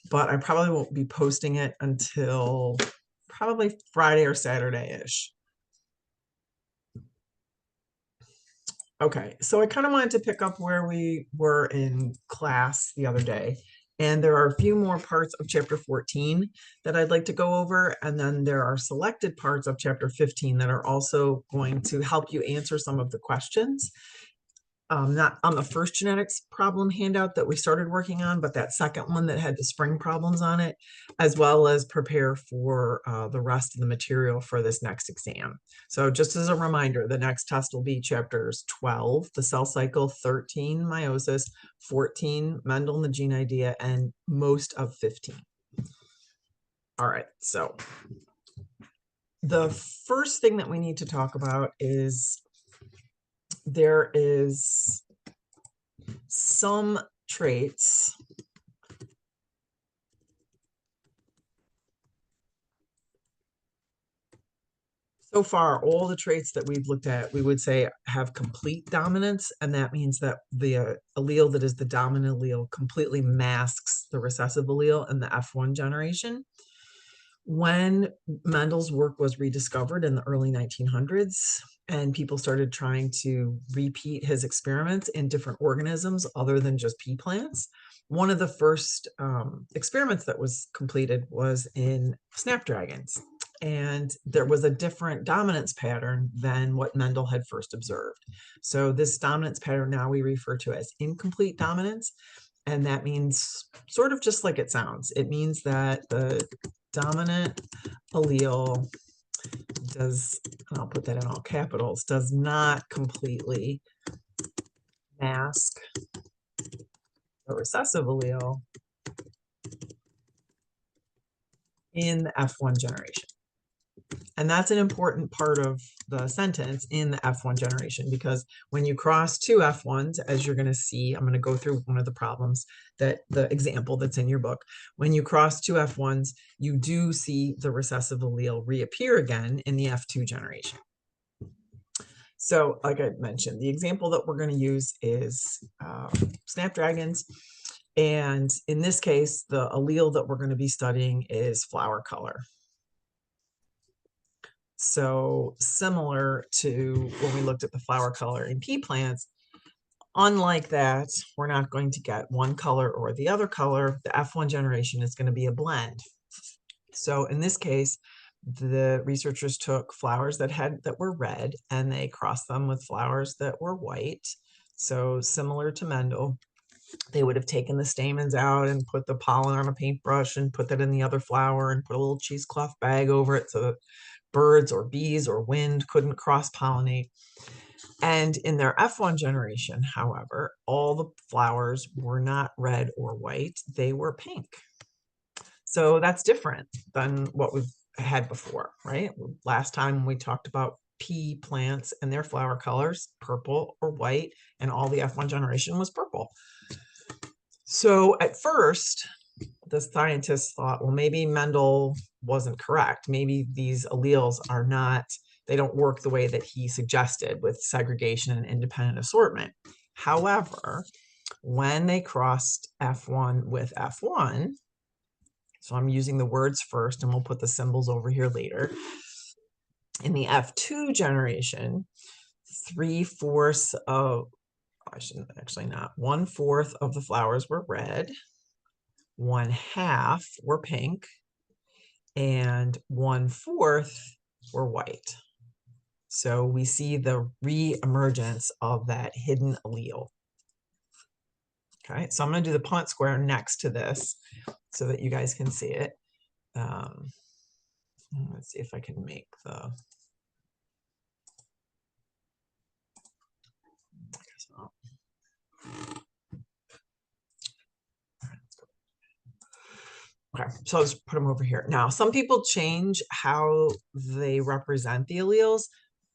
but I probably won't be posting it until probably Friday or Saturday-ish. Okay, so I kind of wanted to pick up where we were in class the other day. And there are a few more parts of chapter 14 that I'd like to go over. And then there are selected parts of chapter 15 that are also going to help you answer some of the questions. Not on the first genetics problem handout that we started working on, but that second one that had the spring problems on it, as well as prepare for the rest of the material for this next exam. So just as a reminder, the next test will be chapters 12, the cell cycle, 13, meiosis, 14, Mendel and the gene idea, and most of 15. All right, so the first thing that we need to talk about is there is some traits so far. All the traits that we've looked at, we would say have complete dominance, and that means that the allele that is the dominant allele completely masks the recessive allele in the F1 generation. When Mendel's work was rediscovered in the early 1900s, and people started trying to repeat his experiments in different organisms other than just pea plants, one of the first experiments that was completed was in snapdragons. And there was a different dominance pattern than what Mendel had first observed. So this dominance pattern now we refer to as incomplete dominance. And that means sort of just like it sounds. It means that the dominant allele does, and I'll put that in all capitals, does not completely mask the recessive allele in the F1 generation. And that's an important part of the sentence, in the F1 generation, because when you cross two F1s, as you're going to see, I'm going to go through one of the problems, that the example that's in your book. When you cross two F1s, you do see the recessive allele reappear again in the F2 generation. So like I mentioned, the example that we're going to use is snapdragons. And in this case, the allele that we're going to be studying is flower color. So similar to when we looked at the flower color in pea plants, unlike that, we're not going to get one color or the other color. The F1 generation is going to be a blend. So in this case, the researchers took flowers that were red, and they crossed them with flowers that were white. So similar to Mendel, they would have taken the stamens out and put the pollen on a paintbrush and put that in the other flower and put a little cheesecloth bag over it so that birds or bees or wind couldn't cross-pollinate. And in their F1 generation, however, all the flowers were not red or white, they were pink. So that's different than what we've had before, right? Last time we talked about pea plants and their flower colors, purple or white, and all the F1 generation was purple. So at first, the scientists thought, well, maybe Mendel wasn't correct. Maybe these alleles are not, they don't work the way that he suggested with segregation and independent assortment. However, when they crossed F1 with F1, so I'm using the words first and we'll put the symbols over here later. In the F2 generation, 3/4 of, I shouldn't, actually not, 1/4 of the flowers were red, 1/2 were pink, and 1/4 were white. So we see the re-emergence of that hidden allele. Okay, so I'm going to do the Punnett square next to this so that you guys can see it. Let's see if I can make the... Okay, so I'll just put them over here. Now, some people change how they represent the alleles.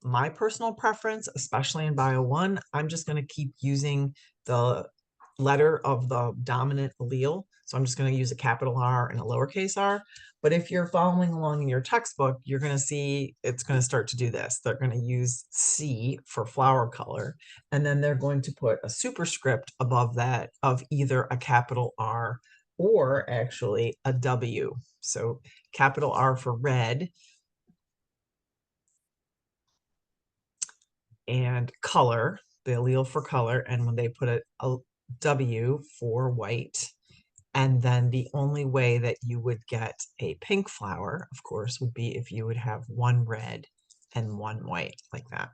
My personal preference, especially in BIO1, I'm just going to keep using the letter of the dominant allele. So I'm just going to use a capital R and a lowercase r. But if you're following along in your textbook, you're going to see it's going to start to do this. They're going to use C for flower color, and then they're going to put a superscript above that of either a capital R or actually a W. So capital R for red and color, the allele for color, and when they put a W for white. And then the only way that you would get a pink flower, of course, would be if you would have one red and one white like that.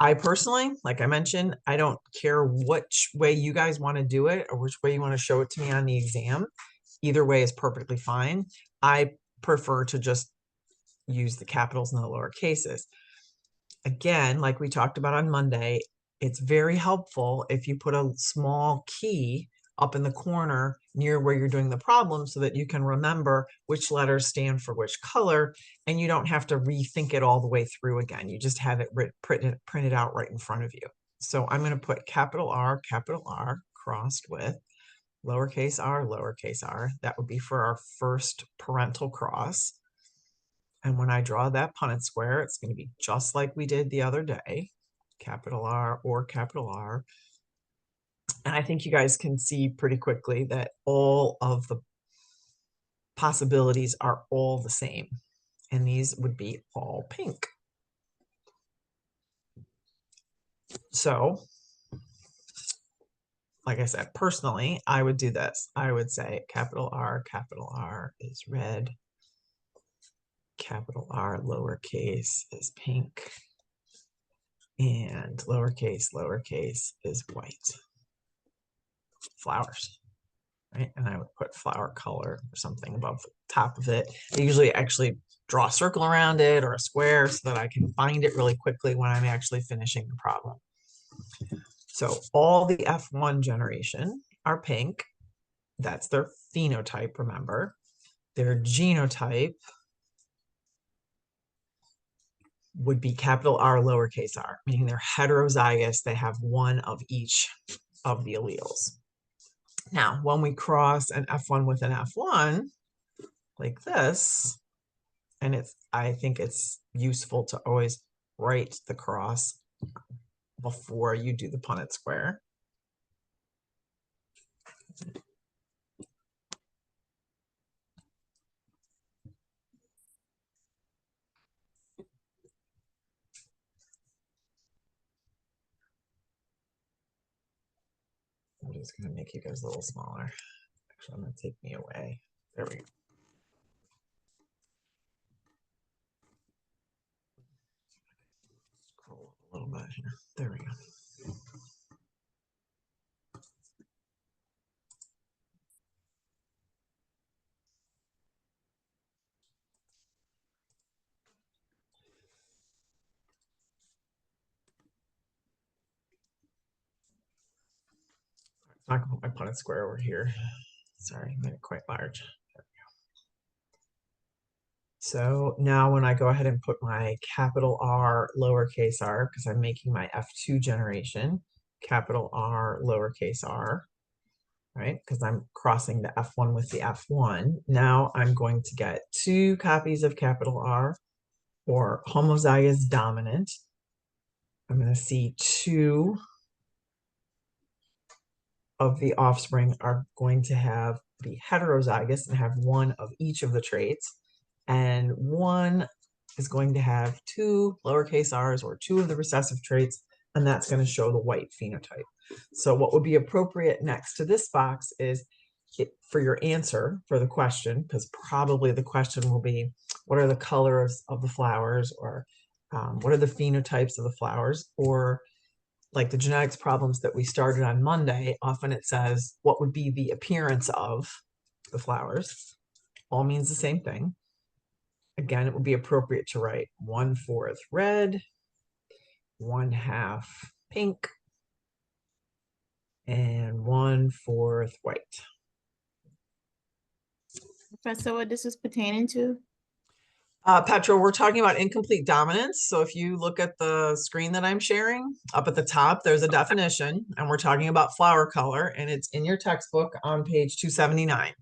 I personally, like I mentioned, I don't care which way you guys want to do it or which way you want to show it to me on the exam. Either way is perfectly fine. I prefer to just use the capitals and the lower cases. Again, like we talked about on Monday, it's very helpful if you put a small key up in the corner near where you're doing the problem so that you can remember which letters stand for which color, and you don't have to rethink it all the way through again. You just have it printed out right in front of you. So I'm going to put capital R crossed with lowercase r. That would be for our first parental cross. And when I draw that Punnett square, it's going to be just like we did the other day, capital R or capital R. And I think you guys can see pretty quickly that all of the possibilities are all the same. And these would be all pink. So, like I said, personally, I would do this. I would say capital R is red. Capital R lowercase is pink. And lowercase is white. Flowers, right? And I would put flower color or something above the top of it. I usually actually draw a circle around it or a square so that I can find it really quickly when I'm actually finishing the problem. So all the F1 generation are pink. That's their phenotype, remember. Their genotype would be capital R, lowercase r, meaning they're heterozygous. They have one of each of the alleles. Now, when we cross an F1 with an F1, like this, and I think it's useful to always write the cross before you do the Punnett square. I'm just going to make you guys a little smaller. Actually, I'm going to take me away. There we go. Scroll up a little bit here. There we go. I'm not going to put my Punnett square over here. Sorry, I made it quite large. There we go. So now when I go ahead and put my capital R, lowercase r, because I'm making my F2 generation, capital R, lowercase r, right? Because I'm crossing the F1 with the F1. Now I'm going to get 2 copies of capital R or homozygous dominant. I'm going to see 2 of the offspring are going to be heterozygous and have one of each of the traits. And one is going to have 2 lowercase r's or 2 of the recessive traits, and that's going to show the white phenotype. So what would be appropriate next to this box is for your answer for the question, because probably the question will be, what are the colors of the flowers, or what are the phenotypes of the flowers, or like the genetics problems that we started on Monday, often it says, what would be the appearance of the flowers? All means the same thing. Again, it would be appropriate to write 1/4 red, 1/2 pink, and 1/4 white. Professor, what this is pertaining to? Petra, we're talking about incomplete dominance. So if you look at the screen that I'm sharing, up at the top, there's a definition, and we're talking about flower color, and it's in your textbook on page 279.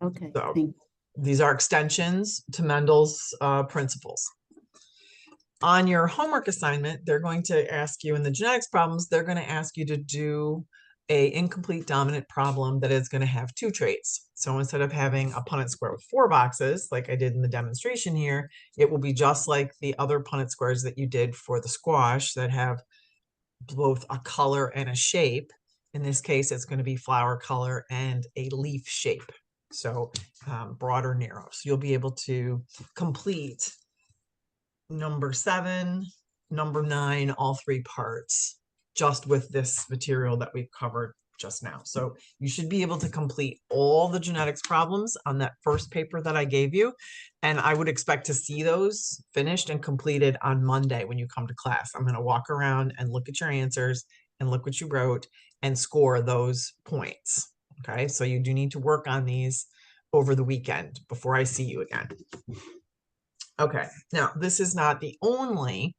Okay. So these are extensions to Mendel's principles. On your homework assignment, they're going to ask you in the genetics problems, they're going to ask you to do a incomplete dominant problem that is going to have two traits. So instead of having a Punnett square with 4 boxes, like I did in the demonstration here, it will be just like the other Punnett squares that you did for the squash that have both a color and a shape. In this case, it's going to be flower color and a leaf shape. So broad or narrow. So you'll be able to complete number 7, number 9, all 3 parts just with this material that we've covered just now. So you should be able to complete all the genetics problems on that first paper that I gave you. And I would expect to see those finished and completed on Monday when you come to class. I'm going to walk around and look at your answers and look what you wrote and score those points. Okay, so you do need to work on these over the weekend before I see you again. Okay, now this is not the only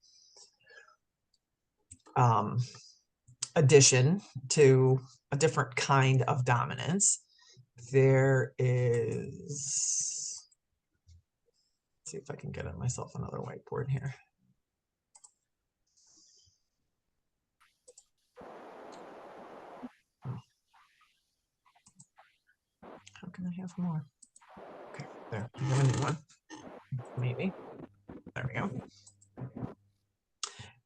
addition to a different kind of dominance. There is, let's see if I can get myself another whiteboard here. How can I have more? Okay, there, I have a new one, maybe. There we go.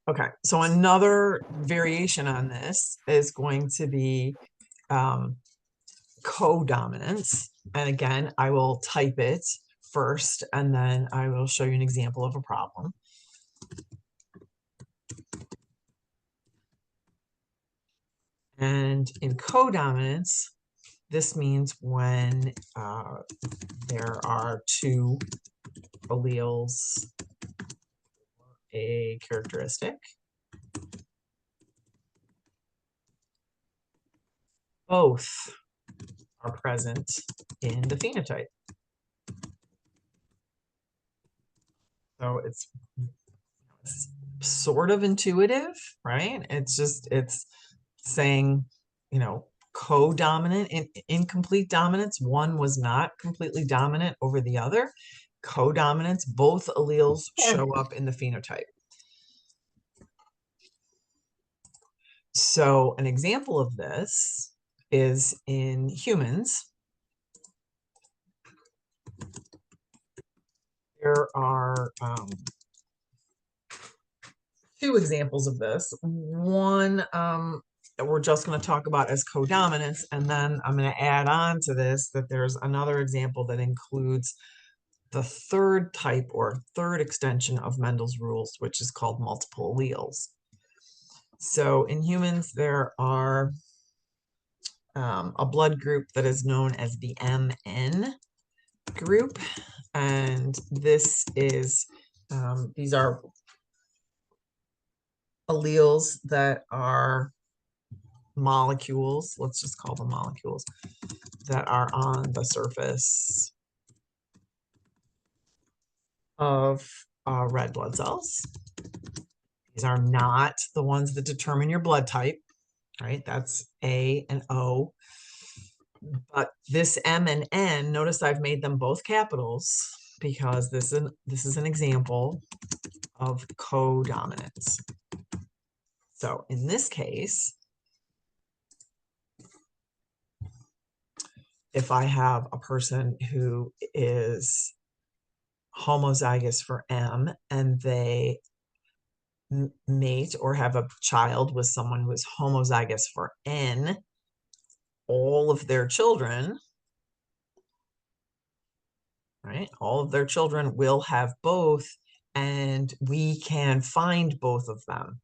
Okay, so another variation on this is going to be codominance. And again, I will type it first, and then I will show you an example of a problem. And in codominance, this means when there are 2 alleles, a characteristic, both are present in the phenotype. So it's sort of intuitive, right? It's saying, you know, codominant and incomplete dominance. One was not completely dominant over the other. Codominance, both alleles show up in the phenotype. So an example of this is in humans. There are 2 examples of this. One that we're just going to talk about as codominance, and then I'm going to add on to this that there's another example that includes the third type or third extension of Mendel's rules, which is called multiple alleles. So in humans, there are a blood group that is known as the MN group, and this is these are alleles that are molecules, let's just call them molecules, that are on the surface of red blood cells. These are not the ones that determine your blood type, right? That's A and O. But this M and N, notice I've made them both capitals because this is an example of codominance. So in this case, if I have a person who is homozygous for M and they mate or have a child with someone who is homozygous for N, all of their children, right? All of their children will have both, and we can find both of them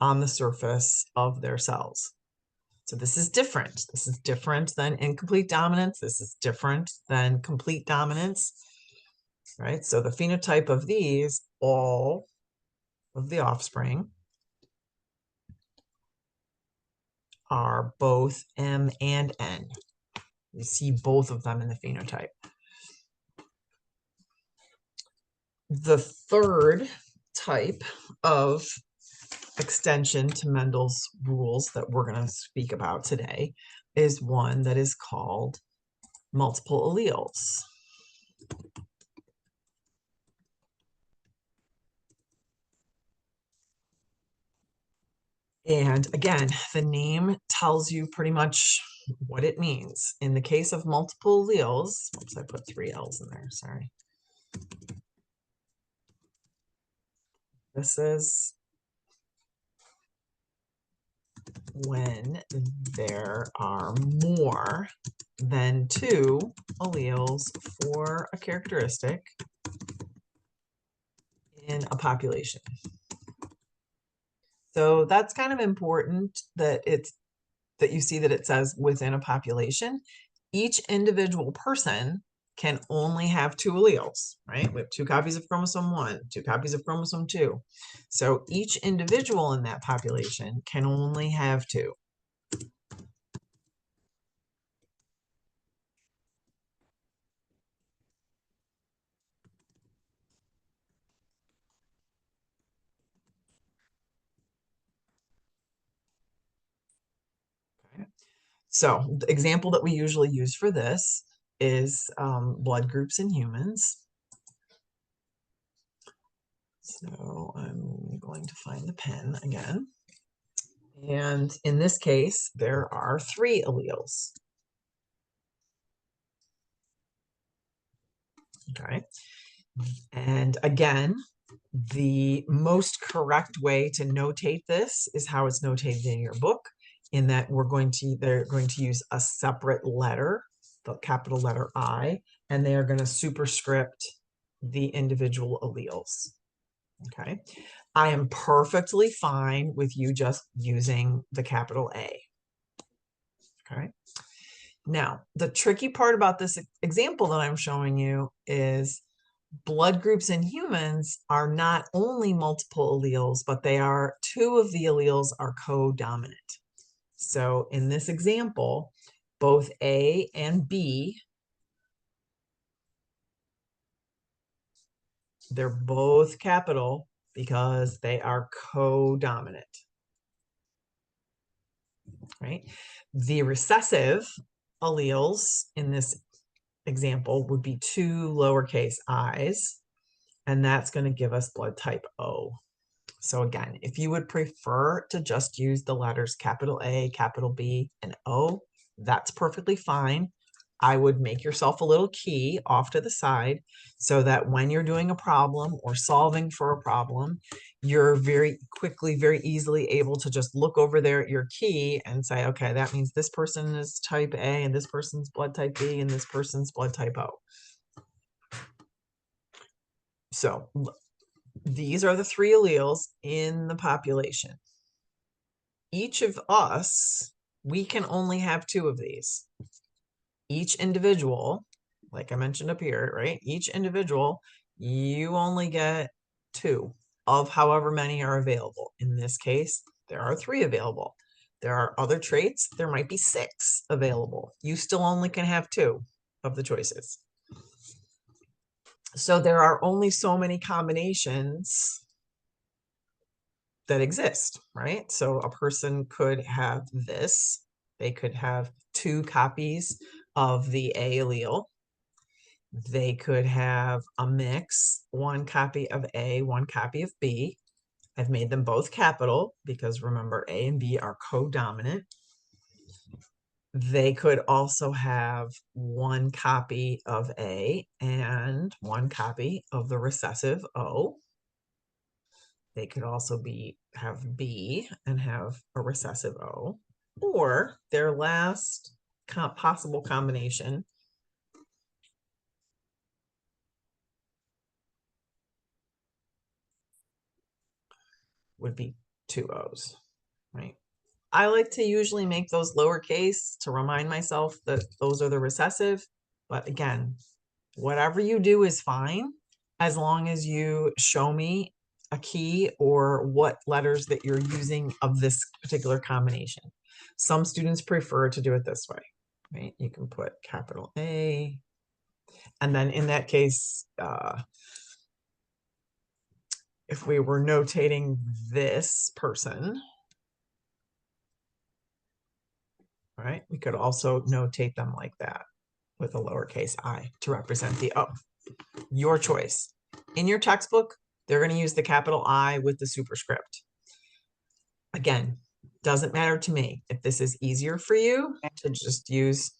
on the surface of their cells. So this is different. This is different than incomplete dominance. This is different than complete dominance, right? So the phenotype of these, all of the offspring, are both M and N. You see both of them in the phenotype. The third type of extension to Mendel's rules that we're going to speak about today is one that is called multiple alleles. And again, the name tells you pretty much what it means. In the case of multiple alleles, oops, I put 3 L's in there, sorry. This is when there are more than 2 alleles for a characteristic in a population. So that's kind of important that you see that it says within a population. Each individual person can only have 2 alleles, right? We have 2 copies of chromosome 1, 2 copies of chromosome 2. So each individual in that population can only have 2. Okay. So the example that we usually use for this is blood groups in humans. So I'm going to find the pen again. And in this case, there are 3 alleles. Okay. And again, the most correct way to notate this is how it's notated in your book, in that they're going to use a separate letter, the capital letter I, and they are going to superscript the individual alleles. Okay. I am perfectly fine with you just using the capital A. Okay. Now, the tricky part about this example that I'm showing you is blood groups in humans are not only multiple alleles, but 2 of the alleles are co-dominant. So in this example, both A and B, they're both capital because they are co-dominant, right? The recessive alleles in this example would be 2 lowercase i's, and that's going to give us blood type O. So again, if you would prefer to just use the letters capital A, capital B, and O, that's perfectly fine. I would make yourself a little key off to the side so that when you're doing a problem or solving for a problem, you're very quickly, very easily able to just look over there at your key and say, okay, that means this person is type A and this person's blood type B and this person's blood type O. So these are the 3 alleles in the population. Each of us, we can only have 2 of these. Each individual, like I mentioned up here, right? Each individual, you only get 2 of however many are available. In this case, there are 3 available. There are other traits, there might be 6 available. You still only can have 2 of the choices. So there are only so many combinations that exist, right? So a person could have this. They could have 2 copies of the A allele. They could have a mix, 1 copy of A, 1 copy of B. I've made them both capital because remember A and B are co-dominant. They could also have 1 copy of A and 1 copy of the recessive O. They could also have B and have a recessive O, or their last possible combination would be 2 O's, right? I like to usually make those lowercase to remind myself that those are the recessive, but again, whatever you do is fine as long as you show me a key or what letters that you're using of this particular combination. Some students prefer to do it this way, right? You can put capital A, and then in that case, if we were notating this person, right, we could also notate them like that with a lowercase I to represent the O. Your choice. In your textbook, they're going to use the capital I with the superscript. Again, Doesn't matter to me. If this is easier for you to just use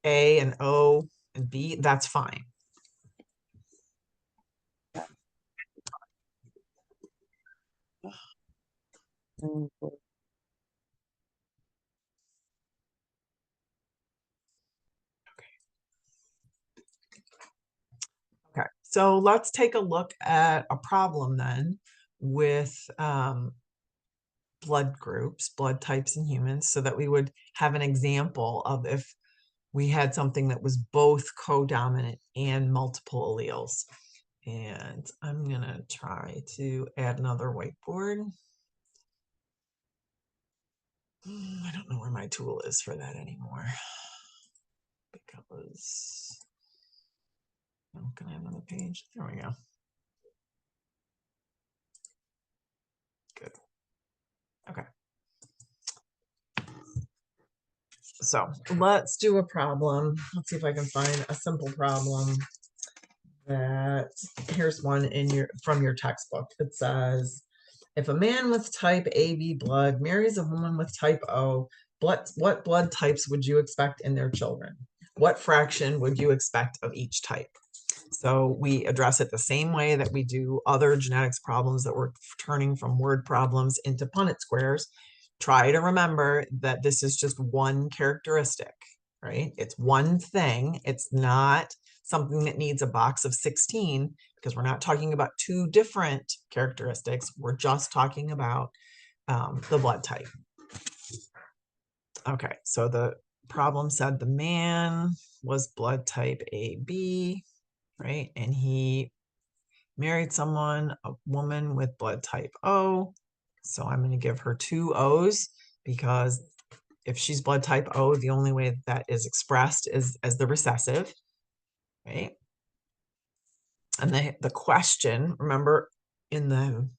A and O and B, that's fine. Okay, so let's take a look at a problem then with blood groups, blood types in humans, so that we would have an example of if we had something that was both codominant and multiple alleles. And I'm gonna try to add another whiteboard. I don't know where my tool is for that anymore, because I'm gonna have another page. There we go. Good. Okay. So let's do a problem. Let's see if I can find a simple problem that, here's one in your from your textbook. It says, if a man with type AB blood marries a woman with type O, what blood types would you expect in their children? What fraction would you expect of each type? So we address it the same way that we do other genetics problems that we're turning from word problems into Punnett squares. Try to remember that this is just one characteristic, right? It's one thing. It's not something that needs a box of 16, because we're not talking about two different characteristics. We're just talking about the blood type. Okay, so the problem said the man was blood type AB, right? And he married someone, a woman with blood type O. So I'm going to give her 2 O's, because if she's blood type O, the only way that is expressed is as the recessive, right? And the question, remember in the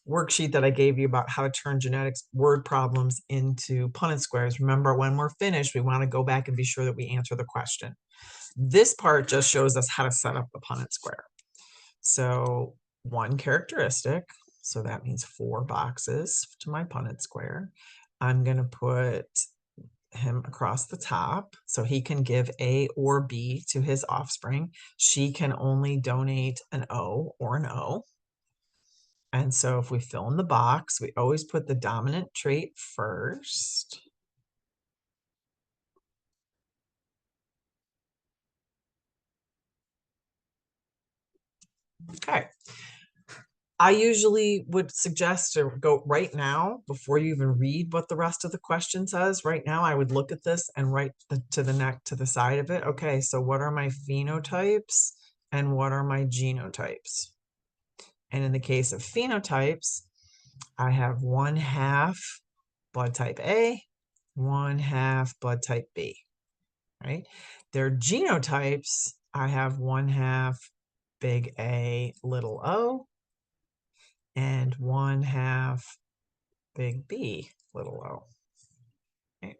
worksheet that I gave you about how to turn genetics word problems into Punnett squares, remember when we're finished, we want to go back and be sure that we answer the question. This part just shows us how to set up the Punnett square. So one characteristic, so that means 4 boxes to my Punnett square. I'm going to put him across the top so he can give A or B to his offspring. She can only donate an O or an O. And so if we fill in the box, we always put the dominant trait first. Okay. I usually would suggest to go right now, before you even read what the rest of the question says. Right now, I would look at this and write to the side of it. Okay, so what are my phenotypes and what are my genotypes? And in the case of phenotypes, I have 1/2 blood type A, 1/2 blood type B, right? Their genotypes, I have 1/2 big A, little o, and 1/2 big B, little o. Okay.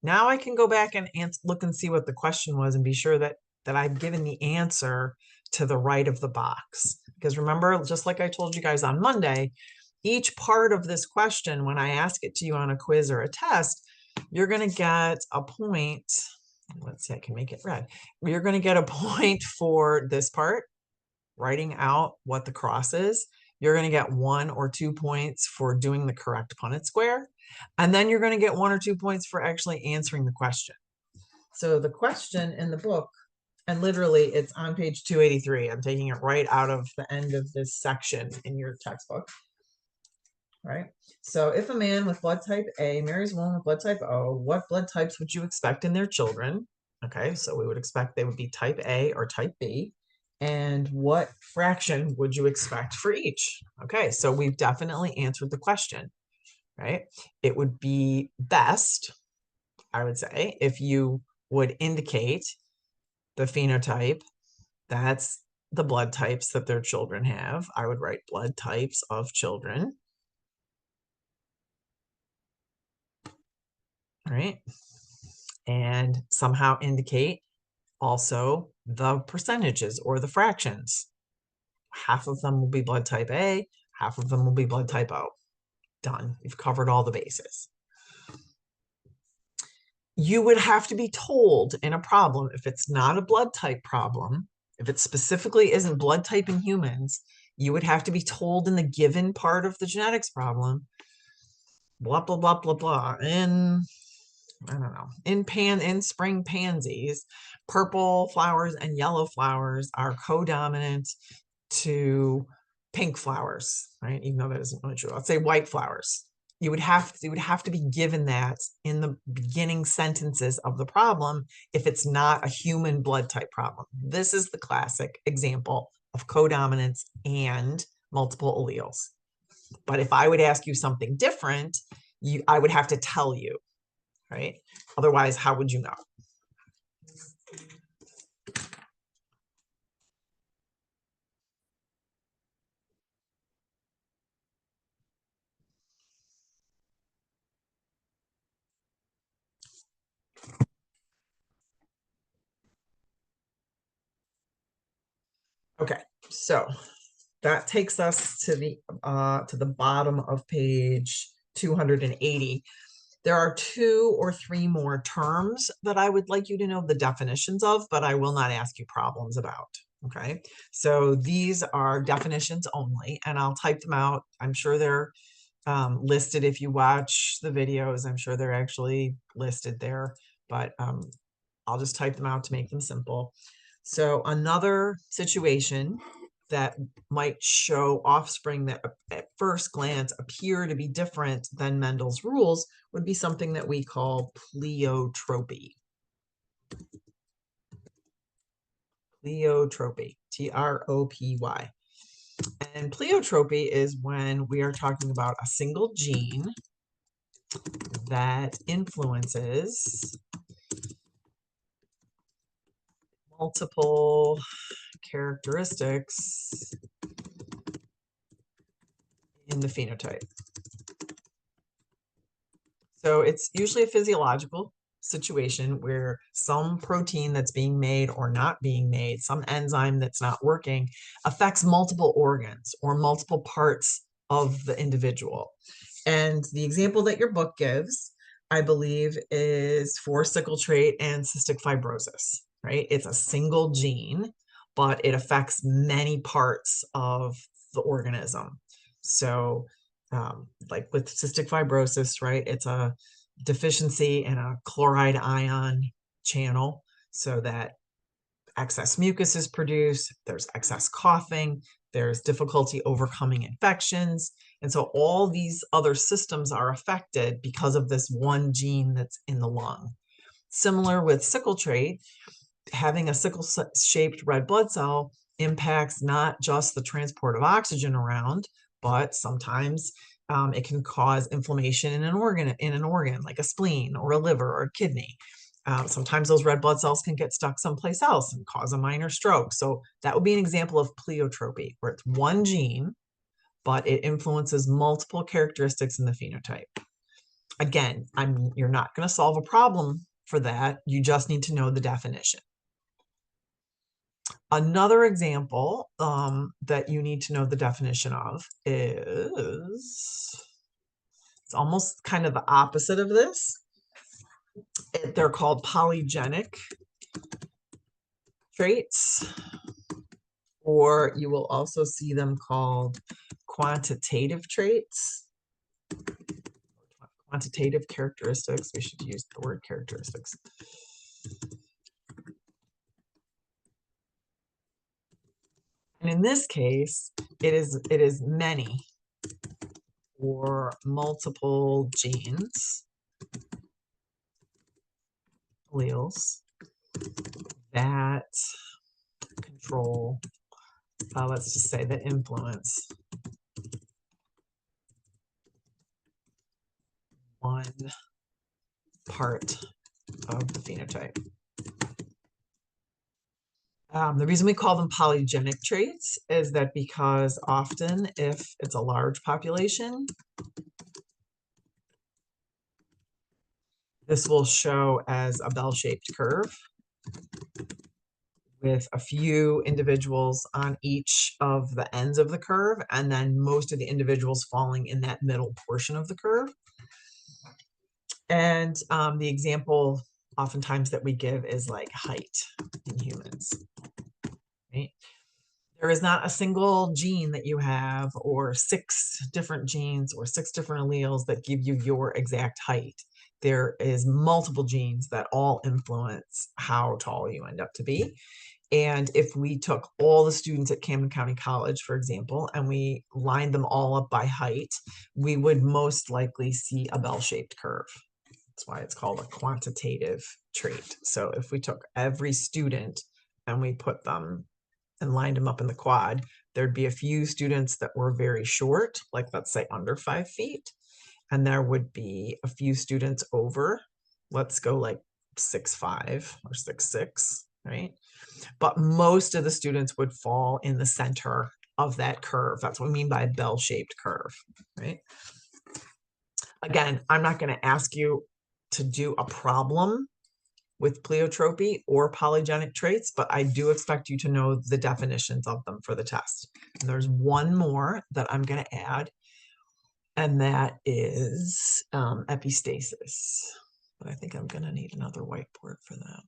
Now I can go back and look and see what the question was and be sure that I've given the answer to the right of the box. Because remember, just like I told you guys on Monday, each part of this question, when I ask it to you on a quiz or a test, you're going to get a point. Let's see, I can make it red. You're going to get a point for this part, writing out what the cross is. You're going to get 1 or 2 points for doing the correct Punnett square. And then you're going to get 1 or 2 points for actually answering the question. So the question in the book, and literally it's on page 283. I'm taking it right out of the end of this section in your textbook. Right? So if a man with blood type A marries a woman with blood type O, what blood types would you expect in their children? Okay, so we would expect they would be type A or type B. And what fraction would you expect for each? Okay, so we've definitely answered the question, right? It would be best, I would say, if you would indicate the phenotype, that's the blood types that their children have. I would write blood types of children. Right? And somehow indicate also the percentages or the fractions. Half of them will be blood type A, half of them will be blood type O. Done. You've covered all the bases. You would have to be told in a problem, if it's not a blood type problem, if it specifically isn't blood type in humans, you would have to be told in the given part of the genetics problem, blah, blah, blah, blah, blah. In, I don't know, in spring pansies, purple flowers and yellow flowers are codominant to pink flowers, right? Even though that isn't really true. I'd say white flowers. You would have to be given that in the beginning sentences of the problem if it's not a human blood type problem. This is the classic example of codominance and multiple alleles. But if I would ask you something different, I would have to tell you, right? Otherwise, how would you know? Okay, so that takes us to the bottom of page 280. There are 2 or 3 more terms that I would like you to know the definitions of, but I will not ask you problems about. Okay, so these are definitions only, and I'll type them out. I'm sure they're listed if you watch the videos. I'm sure they're actually listed there, but I'll just type them out to make them simple. So another situation that might show offspring that at first glance appear to be different than Mendel's rules would be something that we call pleiotropy. Pleiotropy, T-R-O-P-Y. And pleiotropy is when we are talking about a single gene that influences multiple characteristics in the phenotype. So it's usually a physiological situation where some protein that's being made or not being made, some enzyme that's not working, affects multiple organs or multiple parts of the individual. And the example that your book gives, I believe, is for sickle trait and cystic fibrosis, right? It's a single gene, but it affects many parts of the organism. So like with cystic fibrosis, right? It's a deficiency in a chloride ion channel, so that excess mucus is produced, there's excess coughing, there's difficulty overcoming infections. And so all these other systems are affected because of this one gene that's in the lung. Similar with sickle trait, having a sickle-shaped red blood cell impacts not just the transport of oxygen around, but sometimes it can cause inflammation in an organ like a spleen or a liver or a kidney. Sometimes those red blood cells can get stuck someplace else and cause a minor stroke. So that would be an example of pleiotropy, where it's one gene, but it influences multiple characteristics in the phenotype. Again, you're not going to solve a problem for that. You just need to know the definition. Another example that you need to know the definition of is, it's almost kind of the opposite of this. They're called polygenic traits, or you will also see them called quantitative traits. Quantitative characteristics. We should use the word characteristics. And in this case, it is many or multiple genes, alleles, that control, let's just say, that influence one part of the phenotype. The reason we call them polygenic traits is that because often, if it's a large population, this will show as a bell-shaped curve with a few individuals on each of the ends of the curve, and then most of the individuals falling in that middle portion of the curve. And the example oftentimes that we give is like height in humans, right? There is not a single gene that you have, or 6 different genes or 6 different alleles that give you your exact height. There is multiple genes that all influence how tall you end up to be. And if we took all the students at Camden County College, for example, and we lined them all up by height, we would most likely see a bell-shaped curve. That's why it's called a quantitative trait. So if we took every student and we put them and lined them up in the quad, there'd be a few students that were very short, like let's say under 5 feet. And there would be a few students over, let's go like 6'5" or 6'6", right? But most of the students would fall in the center of that curve. That's what we mean by a bell-shaped curve, right? Again, I'm not going to ask you to do a problem with pleiotropy or polygenic traits, but I do expect you to know the definitions of them for the test. And there's one more that I'm going to add, and that is epistasis. But I think I'm going to need another whiteboard for that.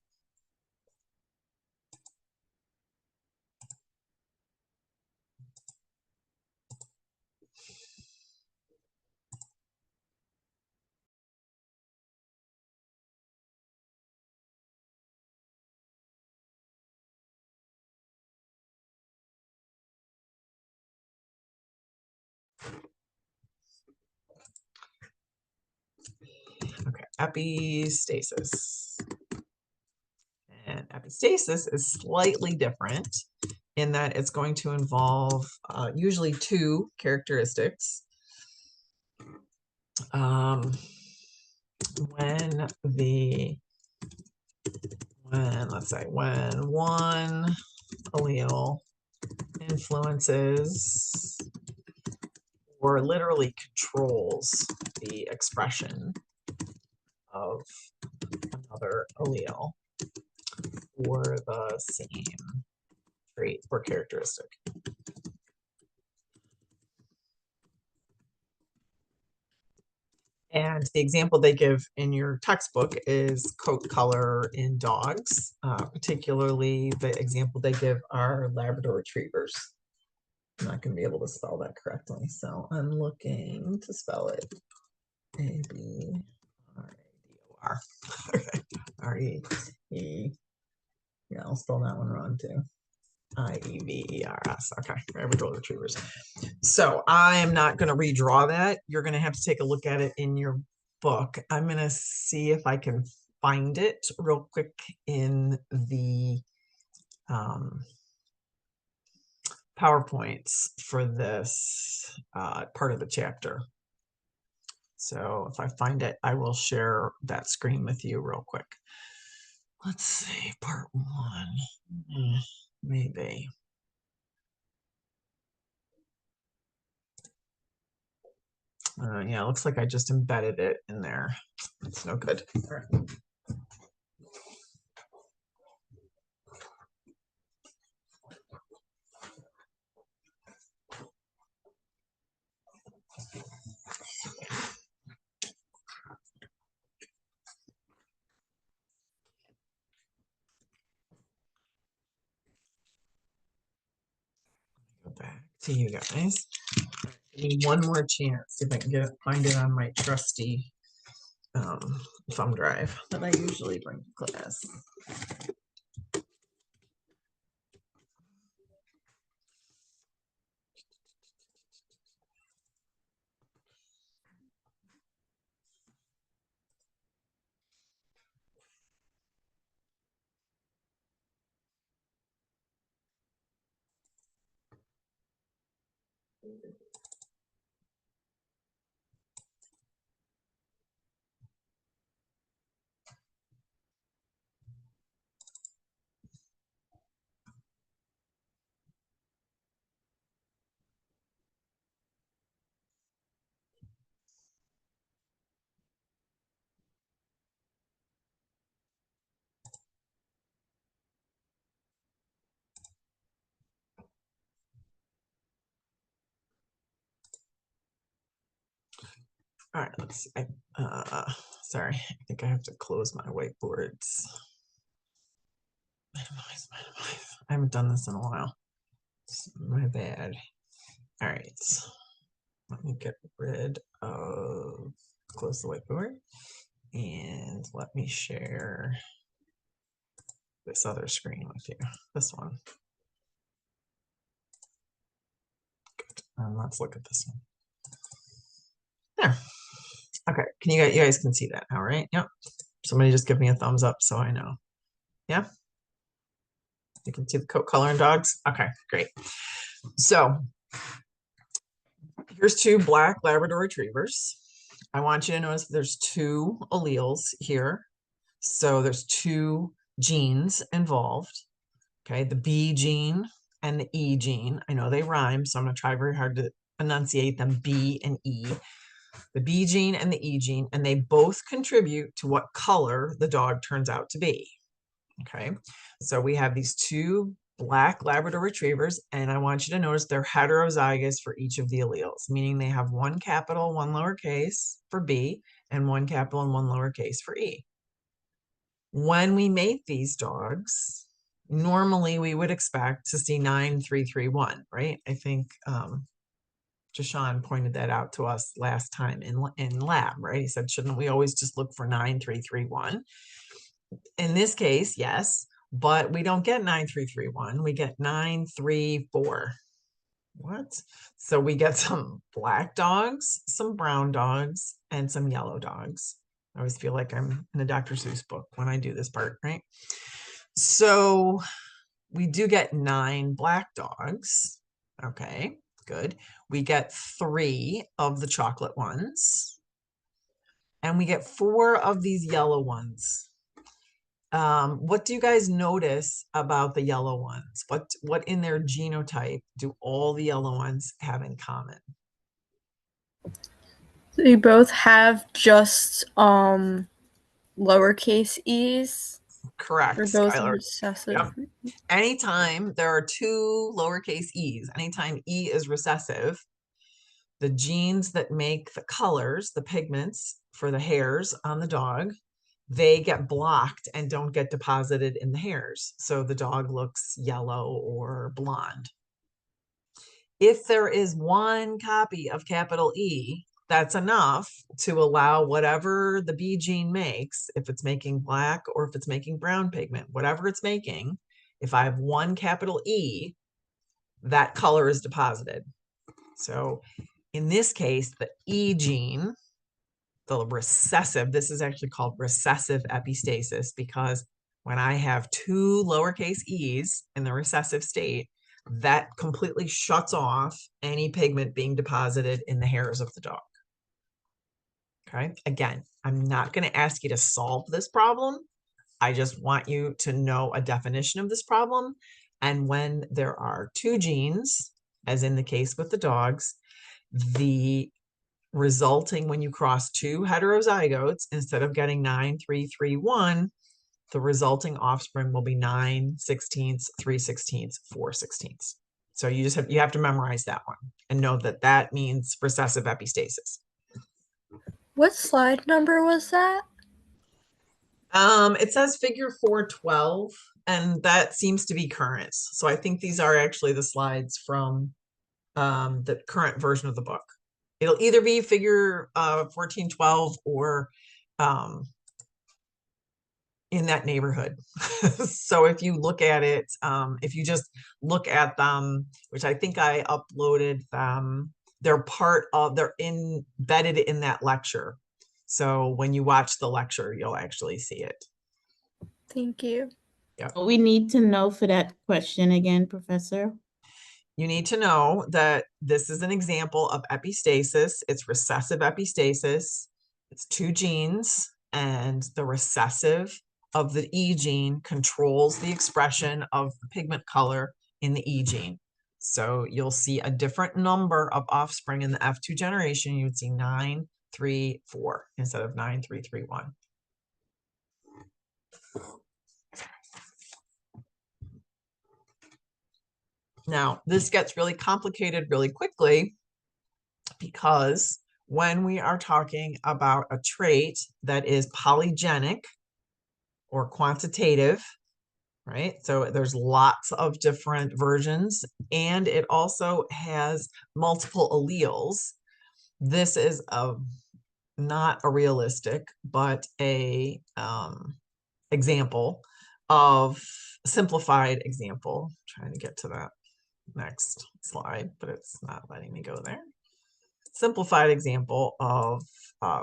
Okay, epistasis. And epistasis is slightly different in that it's going to involve usually 2 characteristics. When let's say when one allele influences or literally controls the expression of another allele for the same trait or characteristic. And the example they give in your textbook is coat color in dogs. Particularly, the example they give are Labrador retrievers. I'm not going to be able to spell that correctly, so I'm looking to spell it. A-B-R-A-D-O-R. R-E-E. Yeah, I'll spell that one wrong too. I-E-V-E-R-S. Okay, Labrador retrievers. So I am not going to redraw that. You're going to have to take a look at it in your book. I'm going to see if I can find it real quick in the PowerPoints for this part of the chapter. So if I find it, I will share that screen with you real quick. Let's see, part 1, maybe. Yeah, it looks like I just embedded it in there. It's no good. All right. Go back to you guys. Give me one more chance if I can find it on my trusty thumb drive that I usually bring to class. All right, let's see. Sorry, I think I have to close my whiteboards. Minimize, minimize. I haven't done this in a while. It's my bad. All right, let me get rid of, close the whiteboard, and let me share this other screen with you. This one. Good. Let's look at this one. There. Okay, can you guys can see that now, right? Yep. Somebody just give me a thumbs up so I know. Yeah. You can see the coat color and dogs. Okay, great. So here's two black Labrador retrievers. I want you to notice there's two alleles here. So there's two genes involved. Okay, the B gene and the E gene. I know they rhyme, so I'm going to try very hard to enunciate them, B and E. The B gene and the E gene, and they both contribute to what color the dog turns out to be. Okay, so we have these two black Labrador retrievers, and I want you to notice they're heterozygous for each of the alleles, meaning they have one capital, one lowercase for B, and one capital and one lowercase for E. When we mate these dogs, normally we would expect to see 9331, right? I think Jashawn pointed that out to us last time in lab, right? He said, shouldn't we always just look for 9331? In this case, yes, but we don't get 9331. We get 934. What? So we get some black dogs, some brown dogs, and some yellow dogs. I always feel like I'm in a Dr. Seuss book when I do this part, right? So we do get 9 black dogs. Okay, good. We get 3 of the chocolate ones, and we get 4 of these yellow ones. What do you guys notice about the yellow ones? What in their genotype do all the yellow ones have in common? They both have just lowercase e's. Correct, They're both Skylar. recessive. Yep. Anytime there are 2 lowercase e's, anytime E is recessive, the genes that make the colors, the pigments for the hairs on the dog, they get blocked and don't get deposited in the hairs. So the dog looks yellow or blonde. If there is one copy of capital E, that's enough to allow whatever the B gene makes, if it's making black or if it's making brown pigment, whatever it's making, if I have one capital E, that color is deposited. So in this case, the E gene, the recessive, this is actually called recessive epistasis, because when I have 2 lowercase e's in the recessive state, that completely shuts off any pigment being deposited in the hairs of the dog. Okay, again, I'm not going to ask you to solve this problem. I just want you to know a definition of this problem. And when there are 2 genes, as in the case with the dogs, the resulting, when you cross 2 heterozygotes, instead of getting 9331, the resulting offspring will be 9/16, 3/16, 4/16. So you have to memorize that one and know that that means recessive epistasis. What slide number was that? It says figure 412, and that seems to be current. So I think these are actually the slides from the current version of the book. It'll either be figure 1412 or in that neighborhood. So if you look at it, if you just look at them, which I think I uploaded them, they're embedded in that lecture. So when you watch the lecture, you'll actually see it. Thank you. Yeah. What we need to know for that question again, Professor? You need to know that this is an example of epistasis. It's recessive epistasis. It's 2 genes, and the recessive of the E gene controls the expression of the pigment color in the E gene. So you'll see a different number of offspring in the F2 generation. You would see 934 instead of 9331. Now, this gets really complicated really quickly because when we are talking about a trait that is polygenic or quantitative, right? So there's lots of different versions, and it also has multiple alleles. This is not a realistic, but a example of simplified example. I'm trying to get to that next slide, but it's not letting me go there. Simplified example of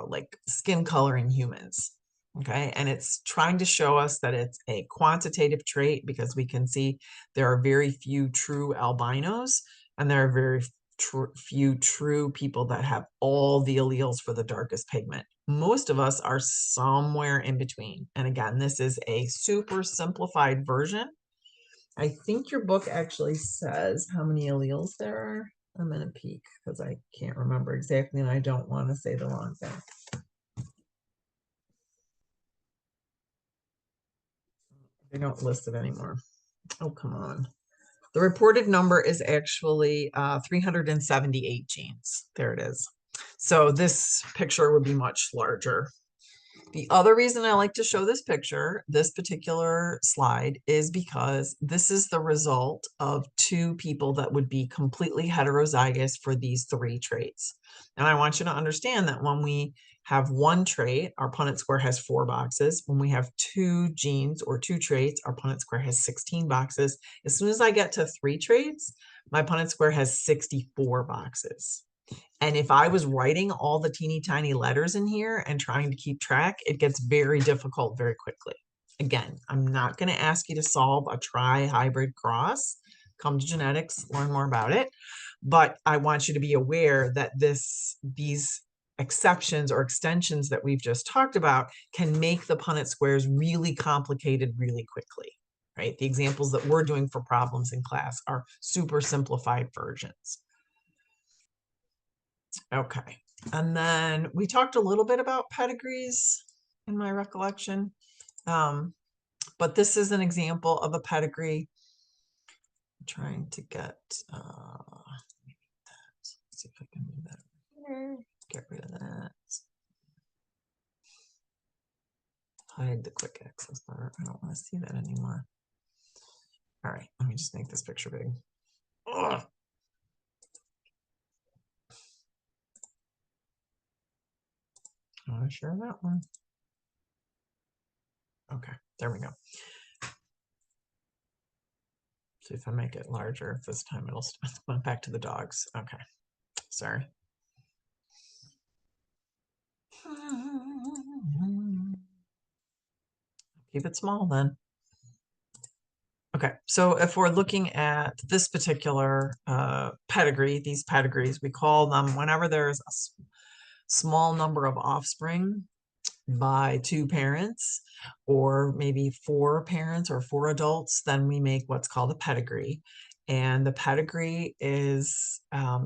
like skin color in humans. Okay, and it's trying to show us that it's a quantitative trait because we can see there are very few true albinos and there are very few true people that have all the alleles for the darkest pigment. Most of us are somewhere in between. And again, this is a super simplified version. I think your book actually says how many alleles there are. I'm going to peek because I can't remember exactly and I don't want to say the wrong thing. They don't list it anymore. Oh, come on. The reported number is actually 378 genes. There it is. So this picture would be much larger. The other reason I like to show this picture, this particular slide, is because this is the result of two people that would be completely heterozygous for these three traits. And I want you to understand that when we have one trait, our Punnett square has 4 boxes. When we have 2 genes or 2 traits, our Punnett square has 16 boxes. As soon as I get to 3 traits, my Punnett square has 64 boxes. And if I was writing all the teeny tiny letters in here and trying to keep track, it gets very difficult very quickly. Again, I'm not going to ask you to solve a tri-hybrid cross. Come to genetics, learn more about it. But I want you to be aware that these exceptions or extensions that we've just talked about can make the Punnett squares really complicated really quickly, right? The examples that we're doing for problems in class are super simplified versions. Okay, and then we talked a little bit about pedigrees in my recollection, but this is an example of a pedigree. I'm trying to get, let's see if I can move that here, get rid of that. Hide the quick access bar. I don't want to see that anymore. All right, let me just make this picture big. Ugh. I want to share that one. Okay, there we go. See if I make it larger. This time it'll went back to the dogs. Okay, sorry. Keep it small then. Okay, so if we're looking at this particular pedigree, these pedigrees, we call them whenever there's a small number of offspring by 2 parents, or maybe 4 parents or 4 adults, then we make what's called a pedigree. And the pedigree is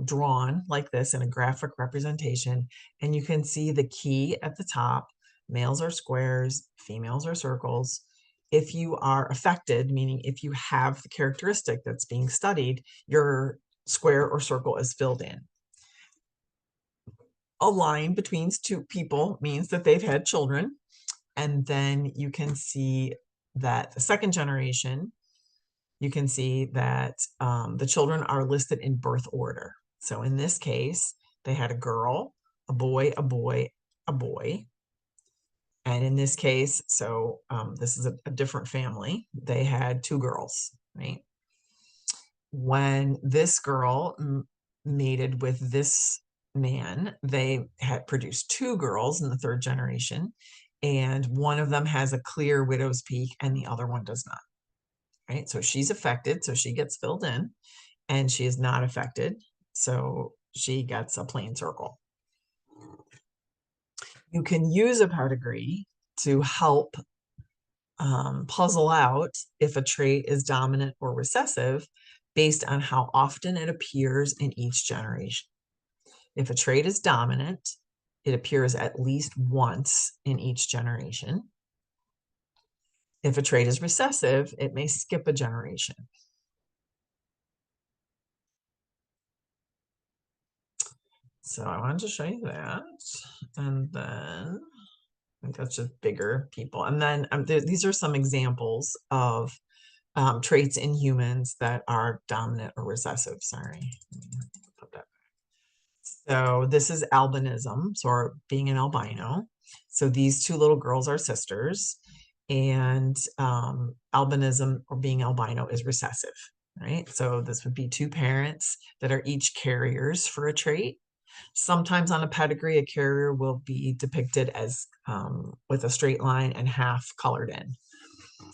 drawn like this in a graphic representation. And you can see the key at the top. Males are squares, females are circles. If you are affected, meaning if you have the characteristic that's being studied, your square or circle is filled in. A line between 2 people means that they've had children. And then you can see that the second generation, you can see that the children are listed in birth order. So in this case, they had a girl, a boy, a boy, a boy. And in this case, so this is a different family. They had 2 girls, right? When this girl mated with this man, they had produced 2 girls in the 3rd generation, and one of them has a clear widow's peak and the other one does not, right? So she's affected, so she gets filled in, and she is not affected, so she gets a plain circle. You can use a pedigree to help puzzle out if a trait is dominant or recessive based on how often it appears in each generation. If a trait is dominant, it appears at least once in each generation. If a trait is recessive, it may skip a generation. So I wanted to show you that. And then I think that's just bigger people. And then these are some examples of traits in humans that are dominant or recessive. Sorry. Put that. So this is albinism, or being an albino. So these two little girls are sisters, and albinism or being albino is recessive, right? So this would be two parents that are each carriers for a trait. Sometimes on a pedigree, a carrier will be depicted as with a straight line and half colored in.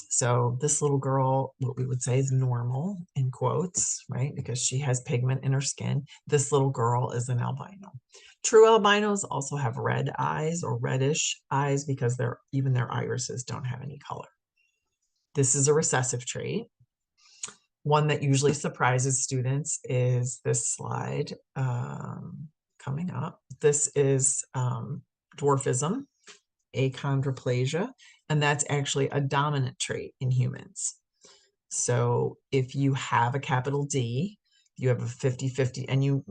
So this little girl, what we would say is normal in quotes, right? Because she has pigment in her skin. This little girl is an albino. True albinos also have red eyes or reddish eyes because even their irises don't have any color. This is a recessive trait. One that usually surprises students is this slide coming up. This is dwarfism, achondroplasia, and that's actually a dominant trait in humans. So if you have a capital D, you have a 50-50, and you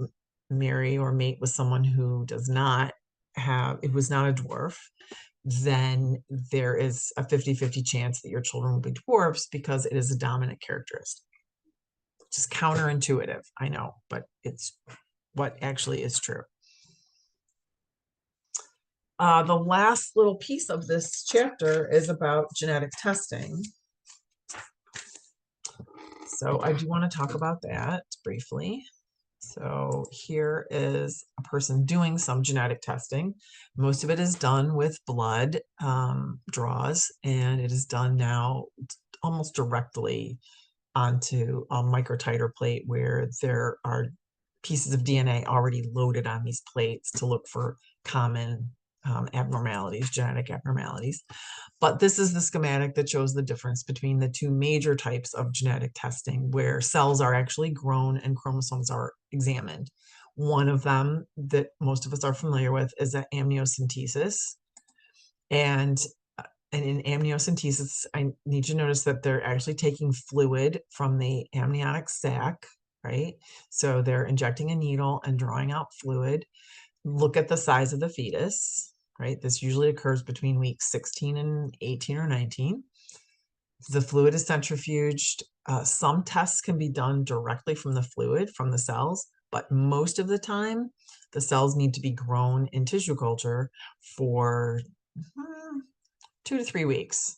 marry or mate with someone who does not have, it was not a dwarf, then there is a 50-50 chance that your children will be dwarfs because it is a dominant characteristic. Just counterintuitive, I know, but it's what actually is true. The last little piece of this chapter is about genetic testing. So I do want to talk about that briefly. So here is a person doing some genetic testing. Most of it is done with blood draws, and it is done now almost directly onto a microtiter plate where there are pieces of DNA already loaded on these plates to look for common abnormalities, genetic abnormalities. But this is the schematic that shows the difference between the two major types of genetic testing where cells are actually grown and chromosomes are examined. One of them that most of us are familiar with is amniocentesis. And in amniocentesis, I need you to notice that they're actually taking fluid from the amniotic sac, right? So they're injecting a needle and drawing out fluid. Look at the size of the fetus, right? This usually occurs between weeks 16 and 18 or 19. The fluid is centrifuged. Some tests can be done directly from the fluid, from the cells, but most of the time, the cells need to be grown in tissue culture for 2 to 3 weeks.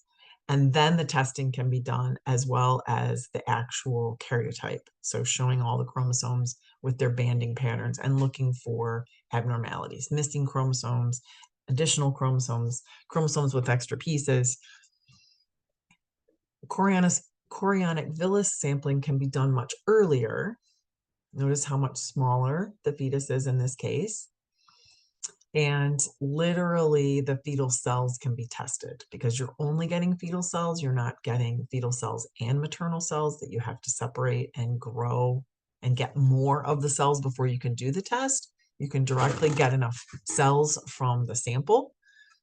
And then the testing can be done as well as the actual karyotype. So showing all the chromosomes with their banding patterns and looking for abnormalities, missing chromosomes, additional chromosomes, chromosomes with extra pieces. Chorionic villus sampling can be done much earlier. Notice how much smaller the fetus is in this case. And literally the fetal cells can be tested because you're only getting fetal cells. You're not getting fetal cells and maternal cells that you have to separate and grow and get more of the cells before you can do the test. You can directly get enough cells from the sample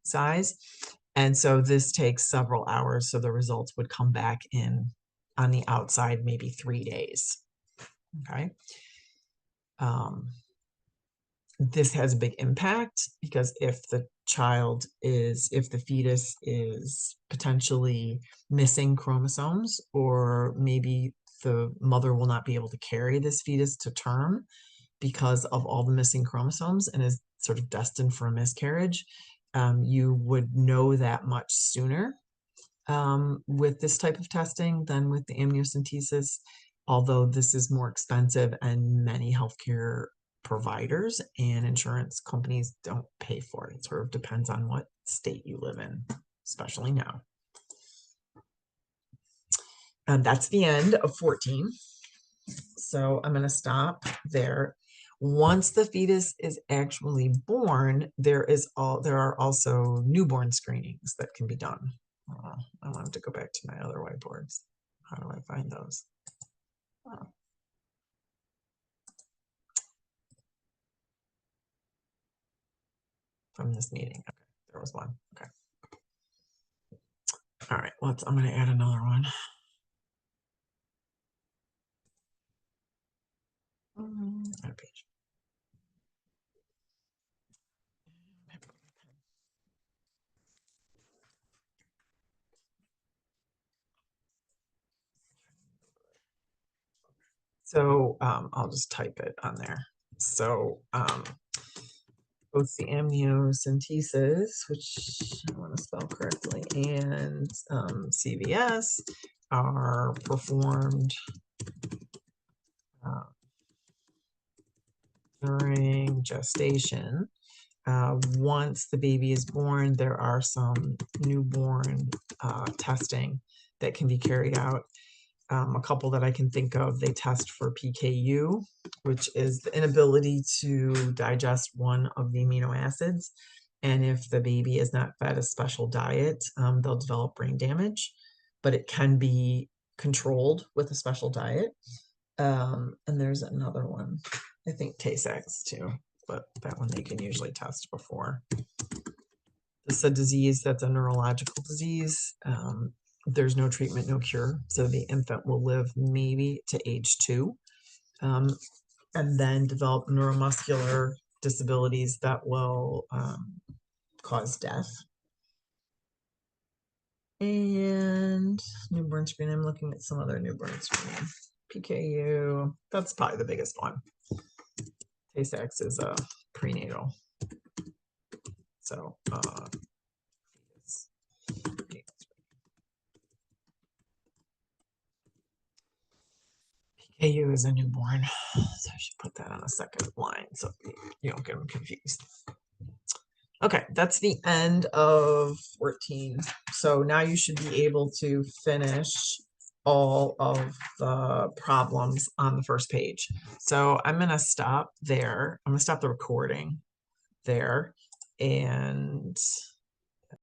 size. And so this takes several hours. So the results would come back in on the outside, maybe 3 days. Okay. This has a big impact because if the fetus is potentially missing chromosomes, or maybe the mother will not be able to carry this fetus to term because of all the missing chromosomes and is sort of destined for a miscarriage, you would know that much sooner with this type of testing than with the amniocentesis, although this is more expensive and many healthcare providers and insurance companies don't pay for it. It sort of depends on what state you live in, especially now. And that's the end of 14. So I'm going to stop there. Once the fetus is actually born, there are also newborn screenings that can be done. I wanted to go back to my other whiteboards. How do I find those? Oh. From this meeting. Okay, there was one. Okay. All right, I'm going to add another one. Add a page. So I'll just type it on there. So both the amniocentesis, which I want to spell correctly, and CVS are performed during gestation. Once the baby is born, there are some newborn testing that can be carried out. A couple that I can think of, they test for PKU, which is the inability to digest one of the amino acids. And if the baby is not fed a special diet, they'll develop brain damage, but it can be controlled with a special diet. And there's another one, I think Tay-Sachs too, but that one they can usually test before. This is a disease that's a neurological disease. There's no treatment, no cure. So the infant will live maybe to age 2, and then develop neuromuscular disabilities that will cause death. And newborn screening, I'm looking at some other newborn screening. PKU, that's probably the biggest one. Tay-Sachs is a prenatal. So PKU is a newborn, so I should put that on a second line so you don't get them confused. Okay, that's the end of 14. So now you should be able to finish all of the problems on the first page. So I'm going to stop there. I'm going to stop the recording there, and